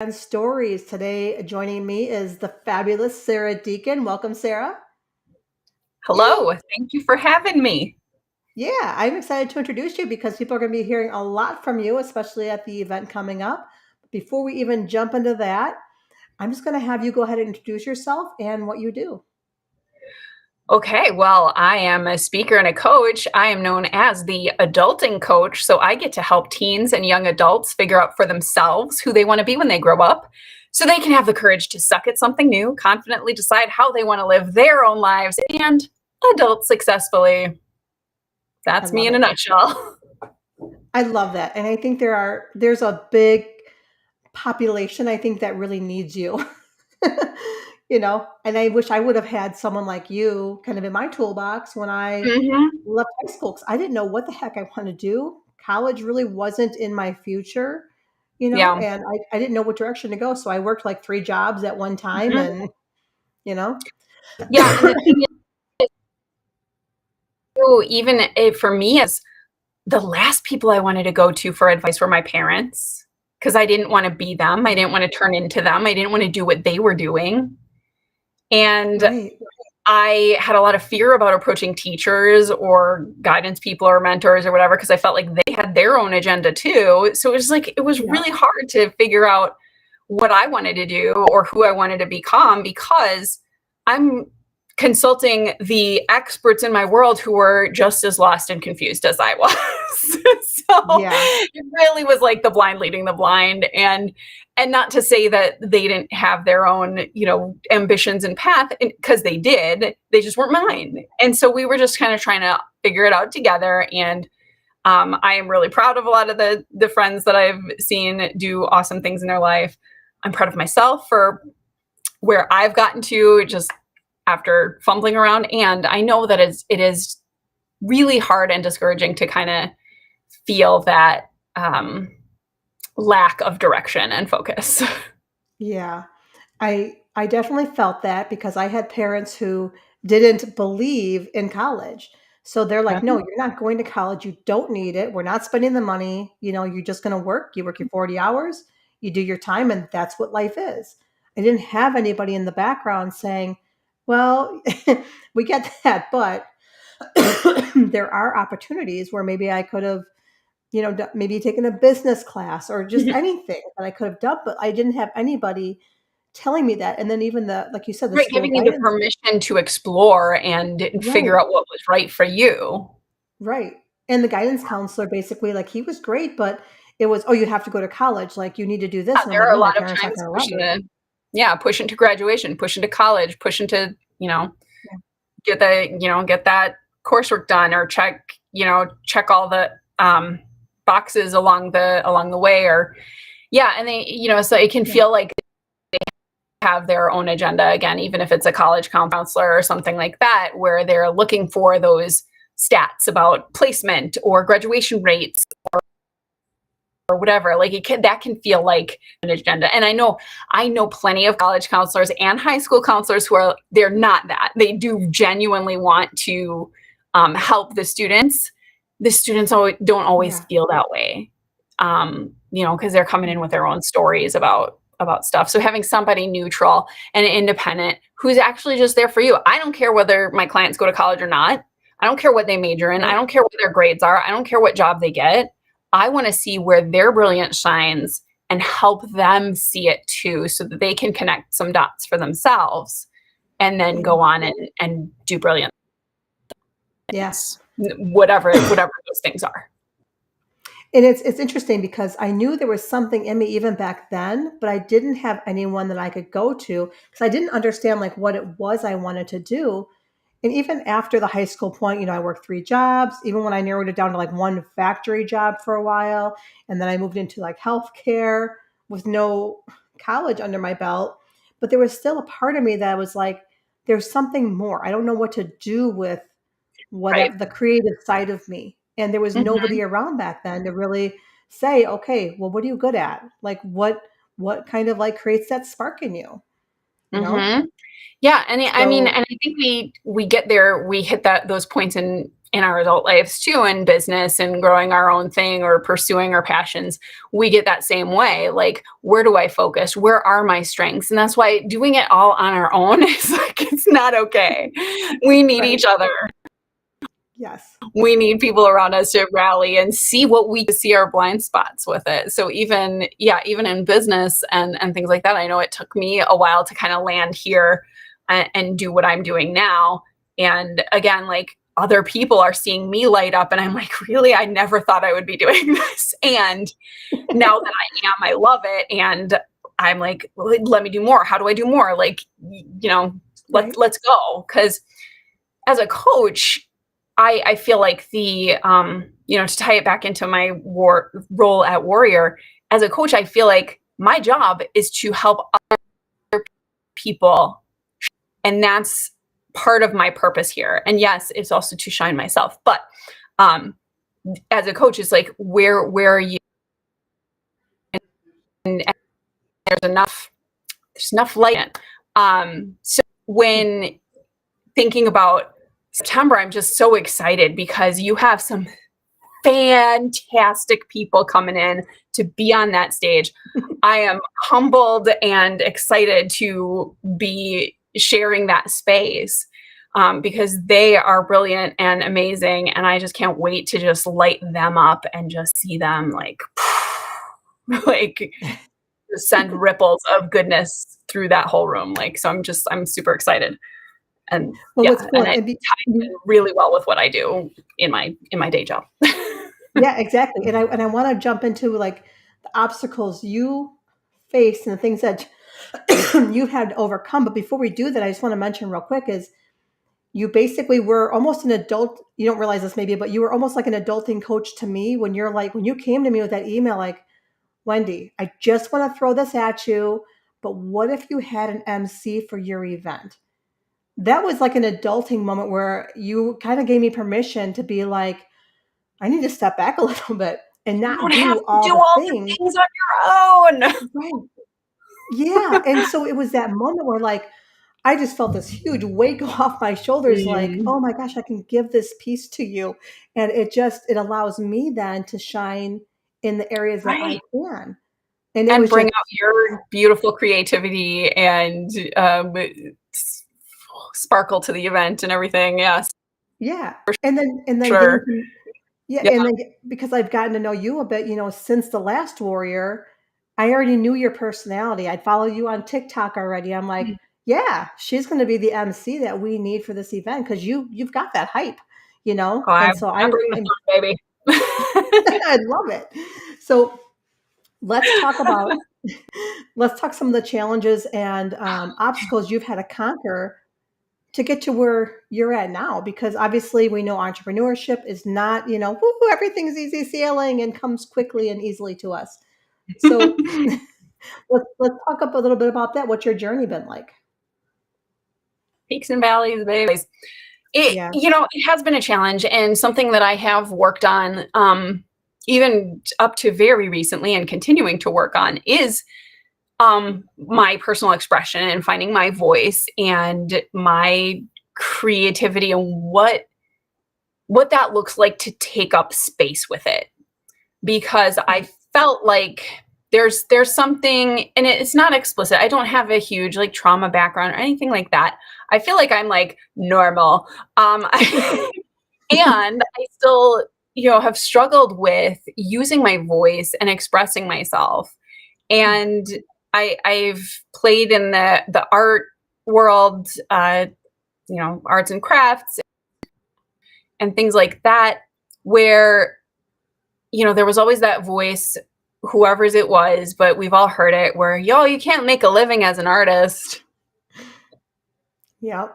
And stories. Today, joining me is the fabulous Sara Deacon. Welcome, Sara. Hello, thank you for having me. Yeah, I'm excited to introduce you because people are going to be hearing a lot from you, especially at the event coming up. Before we even jump into that, I'm just going to have you go ahead and introduce yourself and what you do. Okay, well, I am a speaker and a coach. I am known as the adulting coach. So I get to help teens and young adults figure out for themselves who they want to be when they grow up so they can have the courage to suck at something new, confidently decide how they want to live their own lives, and adult successfully. I That's me love in a it. nutshell. I love that. And I think there's a big population I think that really needs you. And I wish I would have had someone like you kind of in my toolbox when I hmm left high school because I didn't know what the heck I want to do. College really wasn't in my future, Yeah. and I didn't know what direction to go. So I worked like three jobs at one time hmm and, you know, Yeah. And the thing is, too, even for me, as the last people I wanted to go to for advice were my parents because I didn't want to be them. I didn't want to turn into them. I didn't want to do what they were doing. And right. I had a lot of fear about approaching teachers or guidance people or mentors or whatever because I felt like they had their own agenda too. So it was Yeah. really hard to figure out what I wanted to do or who I wanted to become because I'm consulting the experts in my world who were just as lost and confused as I was. So Yeah. it really was like the blind leading the blind, and not to say that they didn't have their own, ambitions and path, because they did. They just weren't mine. And so we were just kind of trying to figure it out together. And I am really proud of a lot of the friends that I've seen do awesome things in their life. I'm proud of myself for where I've gotten to just after fumbling around. And I know that it is really hard and discouraging to kind of feel that lack of direction and focus. Yeah. I definitely felt that because I had parents who didn't believe in college. So they're like, "No, you're not going to college. You don't need it. We're not spending the money. You're just going to work. You work your 40 hours, you do your time, and that's what life is." I didn't have anybody in the background saying, "Well, we get that, but there are opportunities where maybe I could have, maybe taken a business class or just anything that I could have done." But I didn't have anybody telling me that. And then even like you said, the Right, school giving you the guidance. permission to explore and figure Right, out what was right for you. right. And the guidance counselor basically, like, he was great, but it was, "Oh, you have to go to college. Like, you need to do this." Yeah, And I'm there like, are a "No, my lot of parents aren't times going to let me." push into graduation, push into college, push into, Yeah. get that coursework done or check all the boxes along the way, or yeah, and they, so it can Yeah. feel like have their own agenda again, even if it's a college counselor or something like that, where they're looking for those stats about placement or graduation rates or whatever. Like that can feel like an agenda. And I know plenty of college counselors and high school counselors they're not that. They do genuinely want to help the students. The students don't always Yeah. feel that way, because they're coming in with their own stories about stuff. So having somebody neutral and independent who's actually just there for you. I don't care whether my clients go to college or not. I don't care what they major in. I Right. don't care what their grades are. I don't care what job they get. I want to see where their brilliance shines and help them see it too so that they can connect some dots for themselves and then Yeah. go on and do brilliant Yeah. things, whatever those things are. And it's interesting because I knew there was something in me even back then, but I didn't have anyone that I could go to because I didn't understand like what it was I wanted to do. And even after the high school point, I worked three jobs, even when I narrowed it down to like one factory job for a while. And then I moved into like healthcare with no college under my belt. But there was still a part of me that was like, there's something more. I don't know what to do with Right. whatever the creative side of me. And there was hmm nobody around back then to really say, okay, well, what are you good at? Like what kind of like creates that spark in you, you know? hmm Yeah, and I mean, So and I think we get there, we hit those points in in our adult lives too, in business and growing our own thing or pursuing our passions, we get that same way. Like, where do I focus? Where are my strengths? And that's why doing it all on our own is like, it's not okay. We need Right. each other. Yes. We need people around us to rally and see what we see our blind spots with it. So even, yeah, even in business and things like that, I know it took me a while to kind of land here and do what I'm doing now. And again, like, other people are seeing me light up and I'm like, really, I never thought I would be doing this. And now that I am, I love it. And I'm like, well, let me do more. How do I do more? Like, Right. let's go. Cause as a coach, I feel like to tie it back into my role at Warrior, as a coach, I feel like my job is to help other people. And that's part of my purpose here. And yes, it's also to shine myself. But as a coach, it's like, where are you? And there's enough light. So when thinking about September, I'm just so excited because you have some fantastic people coming in to be on that stage. I am humbled and excited to be sharing that space because they are brilliant and amazing. And I just can't wait to just light them up and just see them like, like send ripples of goodness through that whole room. Like, so I'm super excited. And Well, yeah, what's cool, and it ties in really well with what I do in my day job. yeah, exactly. And I want to jump into like the obstacles you face and the things that you've had to overcome. But before we do that, I just want to mention real quick is you basically were almost an adult. You don't realize this maybe, but you were almost like an adulting coach to me when you came to me with that email, like, Wendy, I just want to throw this at you, but what if you had an MC for your event? That was like an adulting moment where you kind of gave me permission to be like, I need to step back a little bit and You not don't have do to all do the all the things. things on your own. Right. Yeah. And so it was that moment where like I just felt this huge weight go off my shoulders, like, Mm, oh my gosh, I can give this piece to you. And it allows me then to shine in the areas that I right. can. And it And was bring just, out your beautiful creativity and sparkle to the event and everything. Yes, yeah. And then getting sure. to, yeah, Yeah. and then because I've gotten to know you a bit, since the last Warrior, I already knew your personality. I'd follow you on TikTok already. I'm like, yeah, she's going to be the MC that we need for this event because you've got that hype, Oh, I, And so I bring the fun, baby. I love it. So let's talk about let's talk some of the challenges and obstacles you've had to conquer to get to where you're at now, because obviously we know entrepreneurship is not, woo, everything's easy sailing and comes quickly and easily to us. So let's talk up a little bit about that. What's your journey been like? Peaks and valleys, baby. Yeah. It has been a challenge and something that I have worked on, even up to very recently and continuing to work on is my personal expression and finding my voice and my creativity and what that looks like to take up space with it. Because Yeah. I felt like there's something, and it's not explicit. I don't have a huge like trauma background or anything like that. I feel like I'm like normal. And I still, have struggled with using my voice and expressing myself. And I've played in the art world, arts and crafts and things like that, where there was always that voice, whoever's it was, but we've all heard it, where you can't make a living as an artist. Yeah.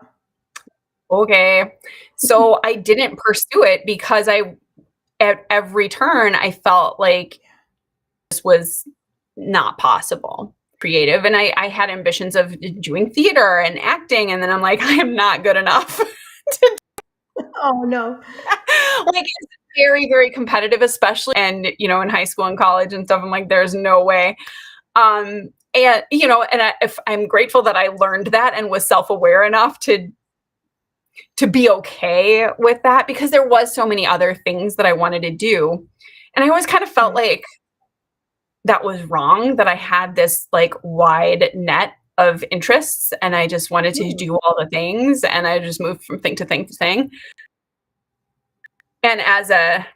Okay, so I didn't pursue it because at every turn I felt like this was not possible creative, and I had ambitions of doing theater and acting, and then I'm like, I am not good enough. Oh no. Like, it's very, very competitive, especially and in high school and college and stuff. I'm like, there's no way. And if I'm grateful that I learned that and was self-aware enough to to be okay with that, because there was so many other things that I wanted to do. And I always kind of felt Right. like that was wrong, that I had this like wide net of interests and I just wanted to Mm. do all the things and I just moved from thing to thing to thing. And as I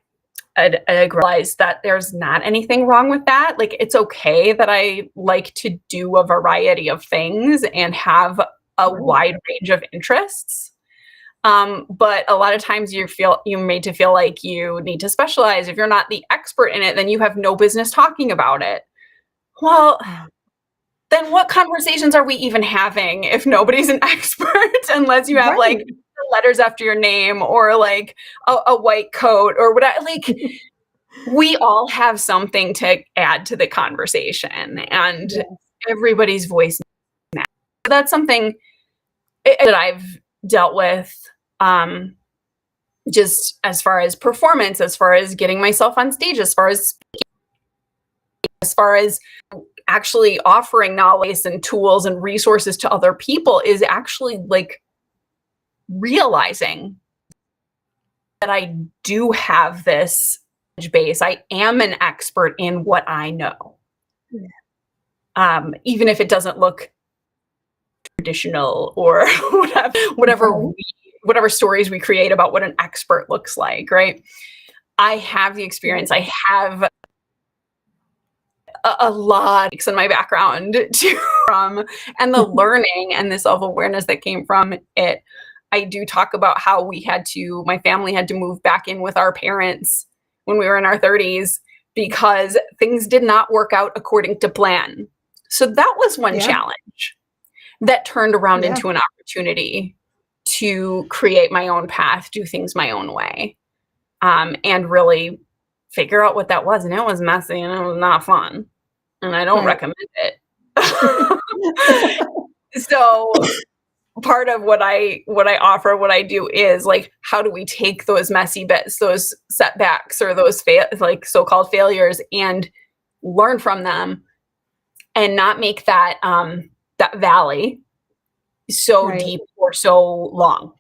realized that there's not anything wrong with that. Like, it's okay that I like to do a variety of things and have a Right. wide range of interests. But a lot of times you're made to feel like you need to specialize. If you're not the expert in it, then you have no business talking about it. Well, Yeah. then what conversations are we even having if nobody's an expert unless you have like Right. letters after your name or like a white coat or whatever? Like, we all have something to add to the conversation and Yes. everybody's voice matters. That's something that I've dealt with, um, just as far as performance, as far as getting myself on stage, as far as actually offering knowledge and tools and resources to other people, is actually like realizing that I do have this base. I am an expert in what I know. Yeah. Even if it doesn't look traditional or Right. whatever stories we create about what an expert looks like, right? I have the Right. experience. I have a lot in my background to from, and the learning and the self-awareness that came from it. I do talk about how my family had to move back in with our parents when we were in our 30s because things did not work out according to plan. So that was one Yeah. challenge that turned around Yeah. into an opportunity to create my own path, do things my own way, and really figure out what that was. And it was messy and it was not fun. And I don't Right. recommend it. So part of what I offer, what I do is like, how do we take those messy bits, those setbacks, or those like so-called failures, and learn from them, and not make that valley so Right. deep or so long.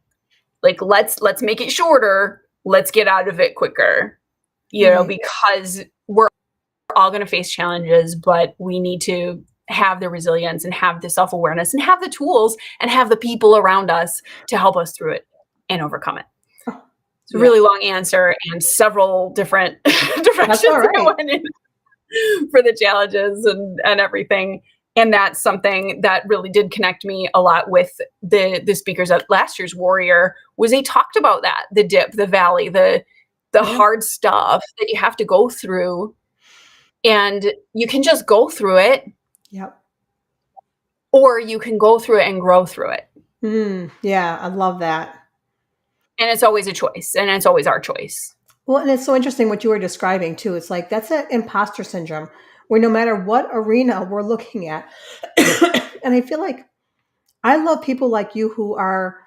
Like, let's make it shorter. Let's get out of it quicker. Right. Because we're all going to face challenges, but we need to have the resilience and have the self-awareness and have the tools and have the people around us to help us through it and overcome it. Oh, It's a yeah. really long answer and several different That's directions all that right. went in for the challenges and everything. And that's something that really did connect me a lot with the speakers at last year's Warrior. Was they talked about that, the dip, the valley, the Yeah. hard stuff that you have to go through, and you can just go through it, Yep. or you can go through it and grow through it. Yeah, I love that. And it's always a choice, and it's always our choice. Well, and it's so interesting what you were describing too. It's like that's an imposter syndrome where no matter what arena we're looking at, and I feel like I love people like you who are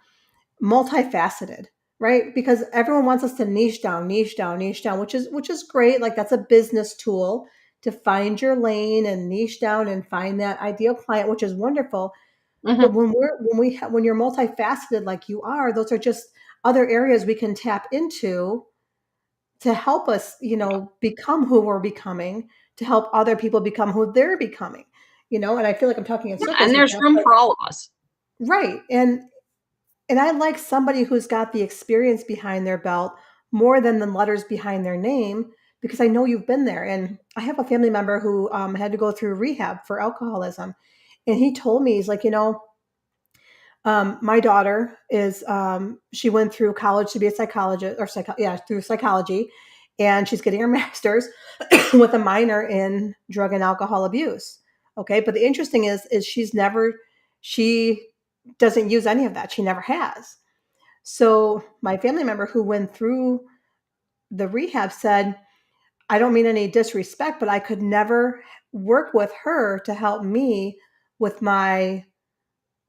multifaceted, right? Because everyone wants us to niche down, niche down, niche down, which is great. Like that's a business tool to find your lane and niche down and find that ideal client, which is wonderful. But Mhm. when you're multifaceted like you are, those are just other areas we can tap into to help us, become who we're becoming, to help other people become who they're becoming. And I feel like I'm talking in Yeah, circles and with there's that, room but for all of us. right. And I like somebody who's got the experience behind their belt more than the letters behind their name, because I know you've been there. And I have a family member who had to go through rehab for alcoholism. And he told me, he's like, my daughter she went through college to be a psychologist through psychology. And she's getting her master's with a minor in drug and alcohol abuse. Okay. But the interesting is she doesn't use any of that. She never has. So my family member who went through the rehab said, I don't mean any disrespect, but I could never work with her to help me with my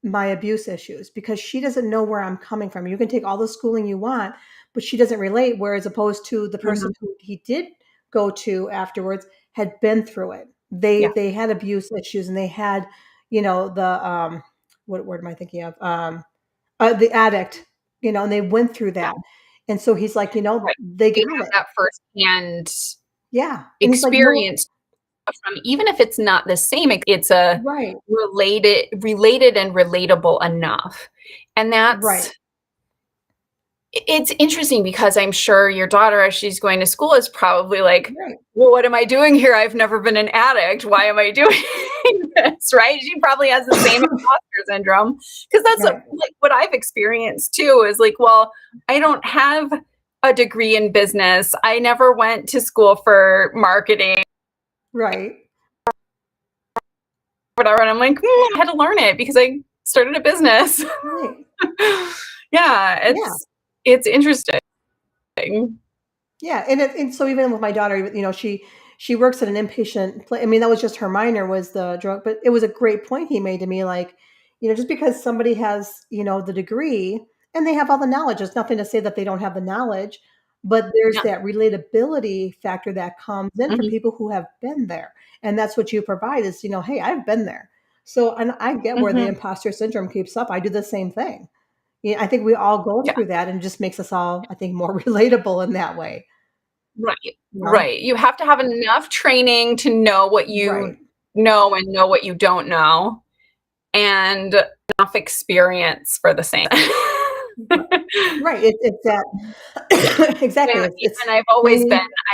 abuse issues because she doesn't know where I'm coming from. You can take all the schooling you want, but she doesn't relate. Whereas opposed to the person Mhm. who he did go to afterwards had been through it. They Yeah. they had abuse issues and they had, the what word am I thinking of? The addict. and they went through Yeah, that. And so he's like, right. they They got have it. that firsthand Yeah. And he's like, no, experience from, even if it's not the same, it's a right, related and relatable enough. And right, it's interesting because I'm sure your daughter, as she's going to school, is probably like, right, well, what am I doing here? I've never been an addict. Why am I doing this? Right? She probably has the same imposter syndrome, because that's right, like what I've experienced too. Is like, well, I don't have a degree in business. I never went to school for marketing, right, whatever. And I'm like, I had to learn it because I started a business. right. Yeah, Yeah. it's interesting. Yeah, and so even with my daughter, she works at an inpatient I mean, that was just her minor was the drug, but it was a great point he made to me, like, just because somebody has, the degree and they have all the knowledge, there's nothing to say that they don't have the knowledge, but there's Yeah. that relatability factor that comes in for Mhm. people who have been there. And that's what you provide is, hey, I've been there. So, and I get where the Mhm. imposter syndrome keeps up. I do the same thing. Yeah, I think we all go Yeah. through that and it just makes us all, I think, more relatable in that way. Right, You know? right. You have to have enough training to know what you Right. know and know what you don't know, and enough experience for the same. R right, it's that exactly, Yeah, it's and training.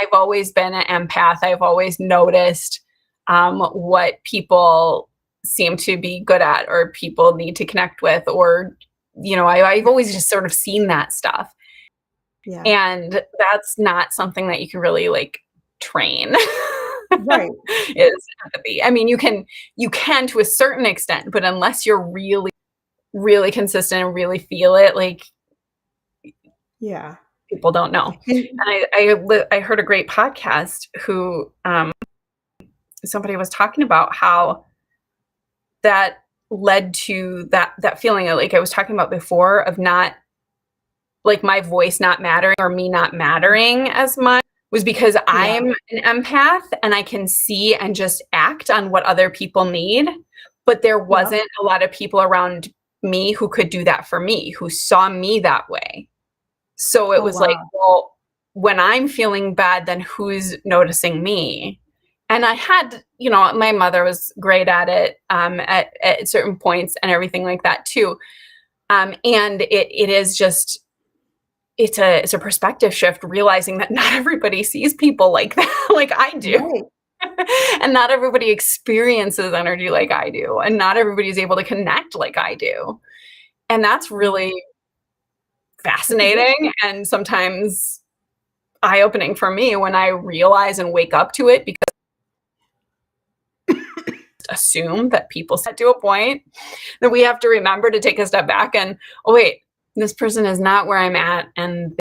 I've always been an empath. I've always noticed, what people seem to be good at or people need to connect with, or, I've always just sort of seen that stuff. Yeah, And that's not something that you can really, like, train, right, is empathy. I mean, you can to a certain extent, but unless you're really, really consistent and really feel it, like, yeah, people don't know. and And I heard a great podcast who, somebody was talking about how that led to that feeling of, like I was talking about before, of not, like, my voice not mattering or me not mattering as much, was because yeah, I'm an empath and I can see and just act on what other people need, but there yep, wasn't a lot of people around me who could do that for me, who saw me that way. So it oh, was like, wow, well, when I'm feeling bad, then who's noticing me? And I had, my mother was great at it, at certain points and everything like that too. And it is just, it's a perspective shift, realizing that not everybody sees people like that, like I do. right, And not everybody experiences energy like I do. And not everybody is able to connect like I do. And that's yeah, really it's a gift. fascinating and sometimes eye-opening for me when I realize and wake up to it, because I assume that people said to a point that we have to remember to take a step back and, oh wait, this person is not where I'm at and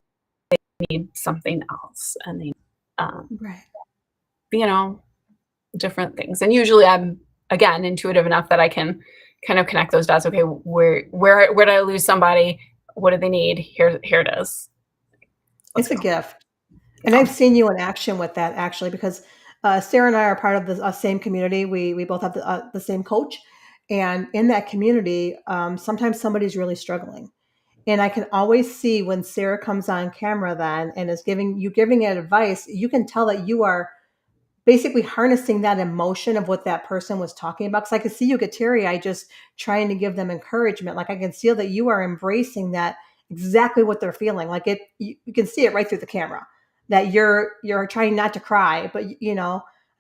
they need something else, and they, um, Right, you know, different things. And usually I'm, again, intuitive enough that I can kind of connect those dots. Okay, where did I lose somebody? What do they need? Here it is. Let's it's a go. gift, and Yeah. I've seen you in action with that actually because, Sarah and I are part of the, same community, we both have the same coach, and in that community, sometimes somebody's really struggling. And I can always see when Sarah comes on camera then and is giving it advice, you can tell that you are basically harnessing that emotion of what that person was talking about. Cause I could see you get teary eyed just trying to give them encouragement. Like I can feel that you are embracing that exactly what they're feeling. Like you can see it right through the camera that you're trying not to cry, but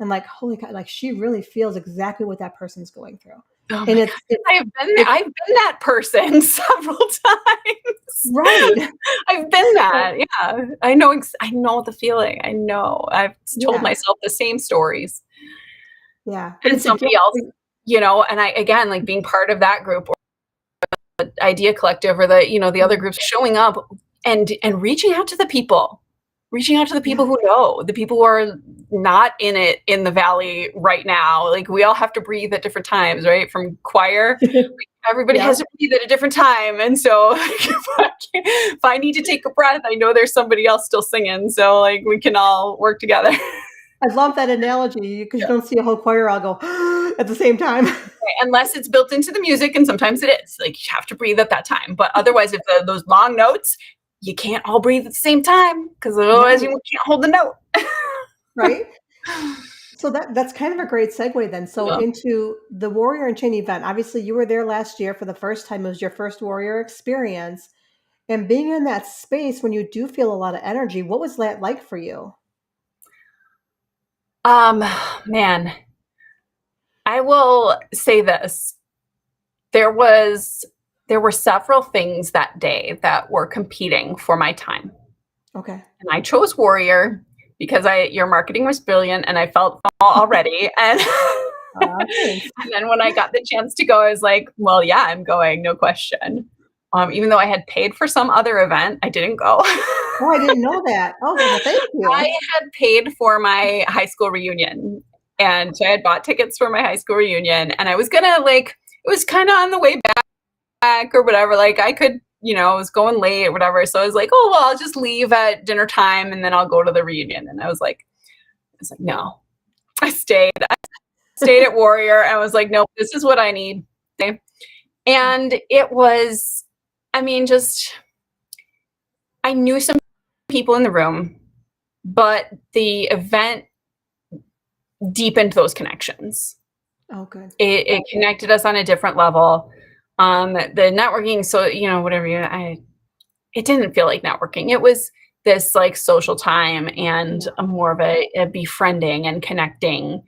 and like, holy God, like she really feels exactly what that person's going through. Oh And my god. it's I've been that person several times. right. I've been that, yeah. I know the feeling, I know. I've told Yeah. myself the same stories. Yeah. But And it's a gift. somebody else, and I, again, like, being part of that group or Idea Collective or the other groups, showing up and reaching out to the Yeah. people who know, the people who are not in it in the valley right now. Like, we all have to breathe at different times, right? From choir, everybody Yeah. has to breathe at a different time. And so if I need to take a breath, I know there's somebody else still singing. So, like, we can all work together. I love that analogy because you don't see a whole choir all go at the same time. Unless it's built into the music, and sometimes it is. Like, you have to breathe at that time. But otherwise, if those long notes, you can't all breathe at the same time because otherwise you Right, can't hold the note. right? So that's kind of a great segue then. So Yeah. into the Warrior and Chain event. Obviously, you were there last year for the first time. It was your first Warrior experience. And being in that space when you do feel a lot of energy, what was that like for you? Um, Man, I will say this. There was there were several things that day that were competing for my time. Okay. And I chose Warrior because I your marketing was brilliant and I felt already. And Thanks. and then when I got the chance to go, I was like, well, yeah, I'm going, no question. Even though I had paid for some other event, I didn't go. Oh, I didn't know that. Oh, well, thank I you. had paid for my high school reunion. And so I had bought tickets for my high school reunion. And I was gonna like, it was kind of on the way back or whatever. Like I could, I was going late or whatever. So I was like, oh well, I'll just leave at dinner time and then I'll go to the reunion. And I was like, no. I stayed at Warrior. I was like, nope, this is what I need. Okay. And it was, just I knew some people in the room, but the event deepened those connections. Oh, good. It connected us on a different level. The networking, so whatever it didn't feel like networking. It was this like social time and Yeah. a more of a befriending and connecting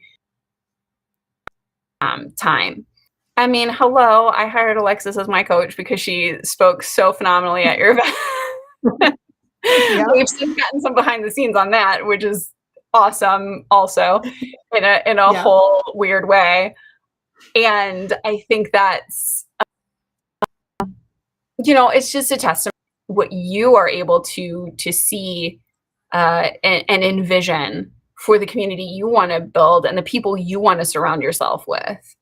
time. Hello, I hired Alexis as my coach because she spoke so phenomenally at your event. Yeah. We've since gotten some behind the scenes on that, which is awesome also in a Yeah. whole weird way. And I think that's, it's just a testament to what you are able to see and envision for the community you want to build and the people you want to surround yourself with.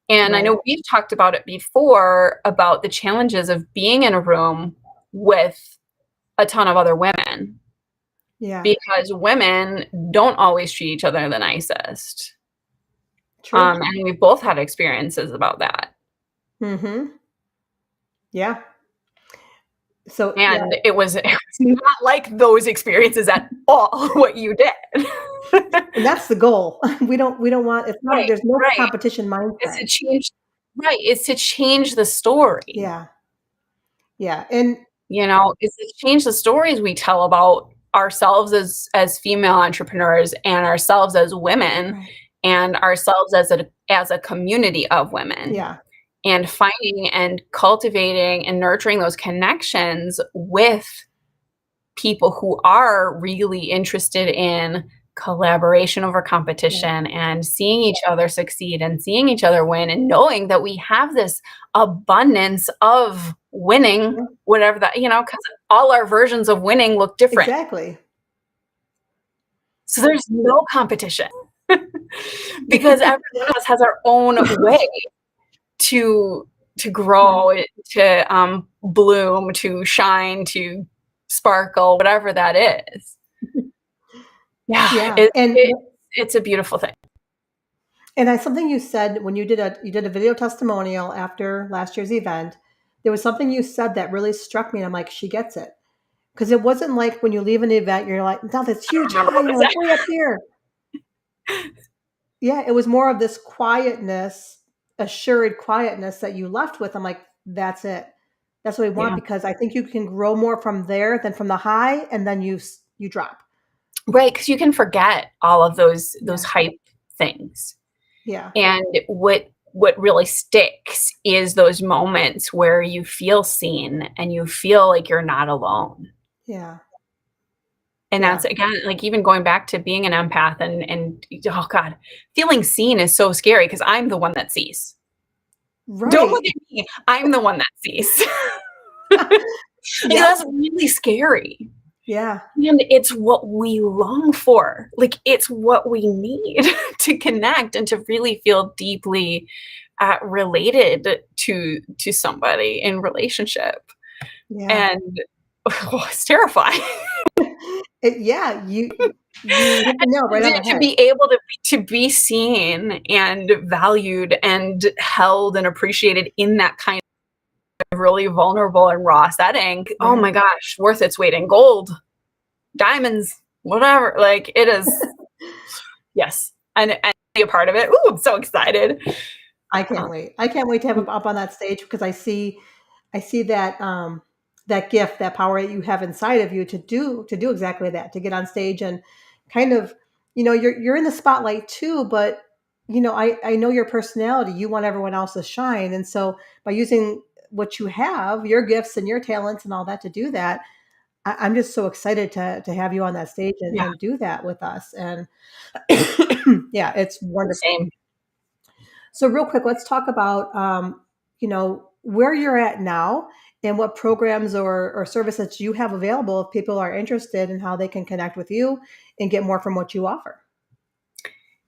And I Right. know we've talked about it before about the challenges of being in a room with a ton of other women Yeah. because women don't always treat each other the nicest. True. And we've both had experiences about that. Mhm. Yeah. So, yeah, And it was not like those experiences at all what you did. and that's the goal. We don't want it's not Right, there's no right. competition It's mindset. to change right, it's to change the story. Yeah. Yeah. And It's to change the stories we tell about ourselves as female entrepreneurs and ourselves as women right. and ourselves as a community of women. Yeah. And finding and cultivating and nurturing those connections with people who are really interested in collaboration over Yeah. competition and seeing each other succeed and seeing each other win and knowing that we have this abundance of winning, Yeah. whatever that, because all our versions of winning look different. Exactly. So there's no competition because every one of us has our own way to Right. grow, to bloom, to shine, to sparkle, whatever that is. Yeah, Yeah. it's a beautiful thing. And I something you said when you did a video testimonial after last year's event, there was something you said that really struck me, and I'm like, "She gets it." Because it wasn't like when you leave an event, you're like, "No, that's I don't huge remember high," what you're to like, say. "Way up here." Yeah, it was more of this quietness, assured quietness that you left with. I'm like, "That's it. That's what we want," Yeah. because I think you can grow more from there than from the high, and then you drop. Right, because you can forget all of those Yeah. hype things. Yeah. And what really sticks is those moments where you feel seen and you feel like you're not alone. Yeah. And Yeah. that's again, like even going back to being an empath and oh God, feeling seen is so scary because I'm the one that sees. Don't Right. look at me. I'm the one that sees. Like Yep. that's really scary. Yeah. And it's what we long for. Like it's what we need to connect and to really feel deeply related to somebody in relationship. Yeah. And oh, it's terrifying. Yeah, you hit the nail right on the To head. be able to be seen and valued and held and appreciated in that kind of really vulnerable and raw setting, oh Yeah. my gosh, worth its weight in gold, diamonds, whatever. Like it is, yes, and be a part of it. Ooh, I'm so excited. I can't Um, wait. I can't wait to have him up on that stage because I see that that gift, that power that you have inside of you to do exactly that, to get on stage and kind of, you're in the spotlight too, but I know your personality. You want everyone else to shine. And so by using what you have, your gifts and your talents and all that to do that, I'm just so excited to have you on that stage yeah, and do that with us. And yeah, it's wonderful. same. So real quick, let's talk about where you're at now and what programs or services you have available if people are interested in how they can connect with you and get more from what you offer.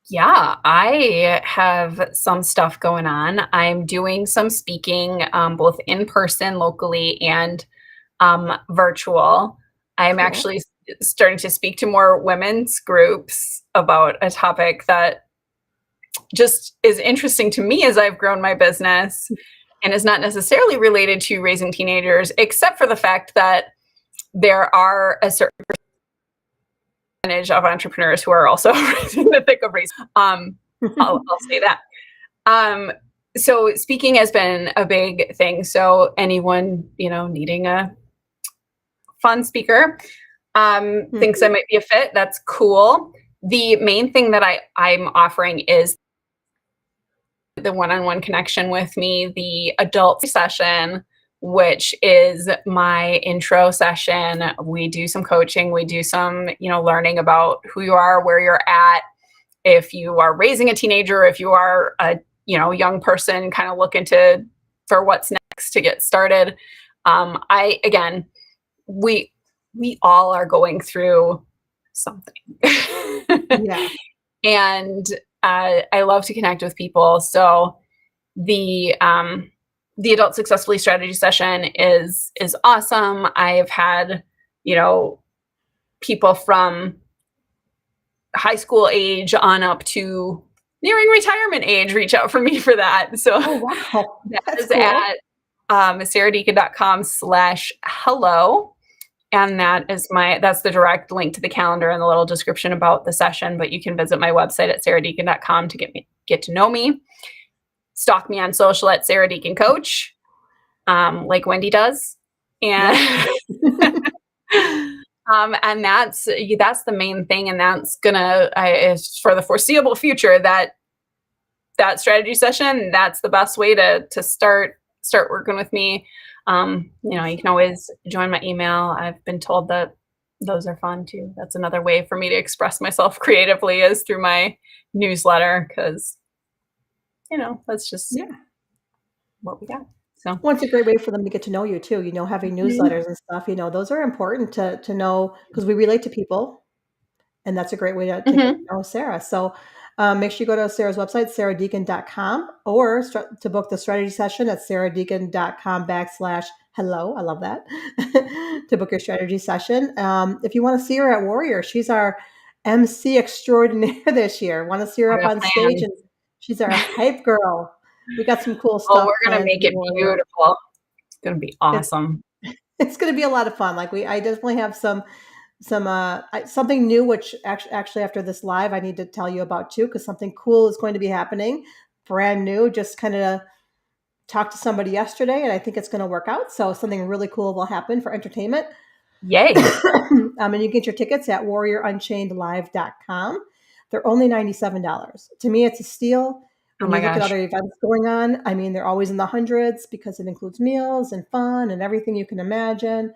Yeah, I have some stuff going on. I'm doing some speaking, both in person locally and virtual. I'm Cool. actually starting to speak to more women's groups about a topic that just is interesting to me as I've grown my business and is not necessarily related to raising teenagers, except for the fact that there are a certain percentage of entrepreneurs who are also in the thick of raising. I'll say that. Um, so speaking has been a big thing. So anyone, needing a fun speaker, thinks I Mhm. might be a fit, that's cool. The main thing that I'm offering is the one-on-one connection with me, the adult session, which is my intro session. We do some coaching, we do some, learning about who you are, where you're at, if you are raising a teenager, if you are a, young person kind of looking for what's next to get started. I again, we all are going through something. Yeah. And I love to connect with people. So the adult successfully strategy session is awesome. I've had you know people from high school age on up to nearing retirement age reach out for me for that. So Oh wow, that that's is cool. at saradeacon.com/hello. And that's the direct link to the calendar and the little description about the session. But you can visit my website at saradeacon.com to get to know me. Stalk me on social at Sara Deacon Coach, like Wendy does. Yep. And and that's the main thing, and that's gonna is for the foreseeable future that strategy session. That's the best way to start working with me. You can always join my email. I've been told that those are fun too. That's another way for me to express myself creatively is through my newsletter because that's just Yeah. what we got. So. Well, it's a great way for them to get to know you too. Having Mhm. newsletters and stuff. Those are important to know because we relate to people. And that's a great way to get Mhm. to know Sara. So make sure you go to Sara's website, saradeacon.com, or to book the strategy session at saradeacon.com/hello. I love that. To book your strategy session. If you want to see her at Warrior, she's our MC extraordinaire this year. Want to see her I up got on stage, plans. and she's our hype girl. We got some cool Oh, stuff we're gonna planned for make the it Warrior. beautiful. It's gonna be It's awesome. it's going to be a lot of fun. I definitely have something new, which actually after this live I need to tell you about too, because something cool is going to be happening, brand new. Just kind of talked to somebody yesterday, and I think it's going to work out. So something really cool will happen for entertainment. Yay. And you get your tickets at warriorunchainedlive.com. They're only $97. To me, it's a steal. Oh When you my look at gosh. other events going on, I mean, they're always in the hundreds because it includes meals and fun and everything you can imagine.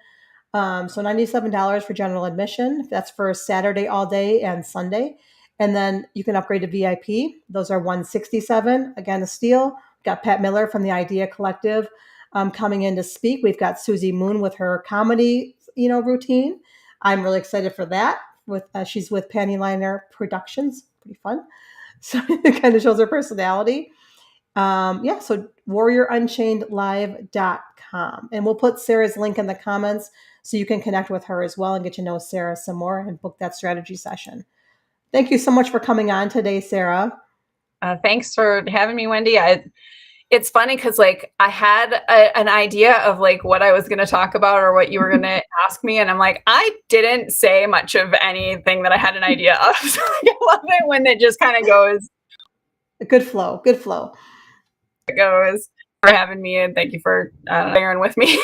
So $97 for general admission. That's for Saturday all day and Sunday. And then you can upgrade to VIP. Those are 167. Again, a steal. We've got Pat Miller from the Idea Collective coming in to speak. We've got Susie Moon with her comedy, routine. I'm really excited for that. She's with Panty Liner Productions. Pretty fun. So it kind of shows her personality. Yeah, so warriorunchainedlive.com. And we'll put Sara's link in the comments so you can connect with her as well and get to know Sara some more and book that strategy session. Thank you so much for coming on today, Sara. Thanks for having me, Wendy. It's funny because like I had an idea of like what I was going to talk about or what you were going to ask me, and I'm like, I didn't say much of anything that I had an idea of. So I love it when it just kind of goes. Good flow. Good flow. It goes for having me, and thank you for bearing with me.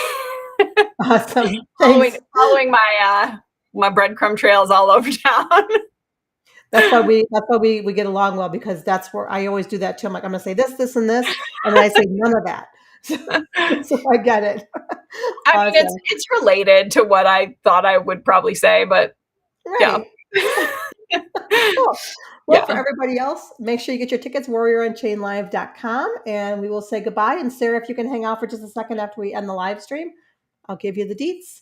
Awesome. following Thanks. following my breadcrumb trails all over town. That's why we get along well, because that's where I always do that too. I'm like, I'm gonna say this, this, and this, and then I say none of that. So I get it. I mean, Awesome. it's related to what I thought I would probably say, but yeah. Right. Cool. Well, for Yeah. everybody else, make sure you get your tickets, warrioronchainlive.com, and we will say goodbye. And Sara, if you can hang out for just a second after we end the live stream, I'll give you the deets.